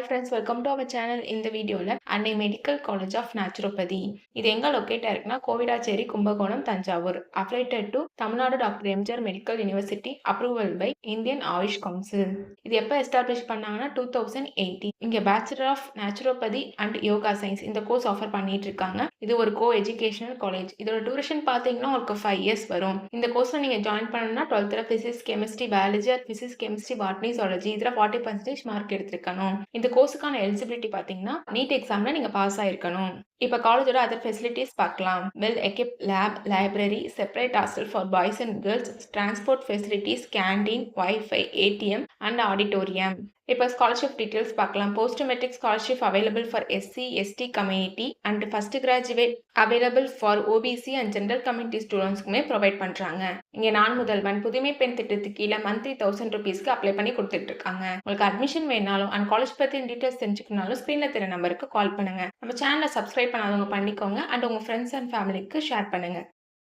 Friends, welcome to our channel. இந்த வீடியோல அன்னை மெடிக்கல் காலேஜ் ஆஃப் நேச்சுரோபதி இது எங்க லொக்கேட் ஆயிருக்குன்னா Kovidacheri, Kumbakonam, Thanjavur. Affiliated to Tamil Nadu doctor MGR medical university, approval by Indian AYUSH council. இது எப்போ எஸ்டாப்ளிஷ் பண்ணாங்கன்னா 2018. இங்க bachelor of naturopathy and yoga science இந்த கோர்ஸ் ஆஃபர் பண்ணிட்டு இருக்காங்க. இது ஒரு கோ எஜுகேஷனல் காலேஜ். இதோட டியூரேஷன் பார்த்தீங்கன்னா உங்களுக்கு 5 இயர்ஸ் வரும். இந்த கோர்ஸ்ல நீங்க ஜாயின் பண்ணணும்னா 12th physics, chemistry, biology R physics, chemistry, botany, zoology இதுல 40% மார்க் எடுத்திருக்கணும். இந்த கோர்ஸுக்கான எலிஜிபிலிட்டி பார்த்தீங்கன்னா நீட் எக்ஸாம்ல நீங்க பாஸ் ஆயிருக்கணும். இப்ப காலேஜோட அதர் ஃபெசிலிட்டிஸ் பார்க்கலாம். Well equipped lab, library, separate hostel for boys and girls, transport facilities, canteen, wifi, ATM and auditorium. இப்போ ஸ்காலர்ஷிப் டீட்டெயில்ஸ் பார்க்கலாம். Post matric scholarship available for SC, ST community and first graduate available for OBC and general community ஸ்டூடெண்ட்ஸ்க்குமே provide பண்றாங்க. இங்க நான் முதல்வன் புதுமை பெண் திட்டத்துக்கு கீழே மந்த்லி 1000 rupeesக்கு அப்ளை பண்ணி கொடுத்துட்டு இருக்காங்க. உங்களுக்கு அட்மிஷன் வேணாலும் அண்ட் காலேஜ் பத்தி டீட்டெயில்ஸ் தெரிஞ்சுக்கனாலும் ஸ்கிரீன்ல தெரிய நம்பருக்கு கால் பண்ணுங்க. நம்ம சேனலை சப்ஸ்கிரைப் பண்ணாதவங்க பண்ணிக்கோங்க அண்ட் உங்க ஃப்ரெண்ட்ஸ் அண்ட் ஃபேமிலிக்கு ஷேர் பண்ணுங்க.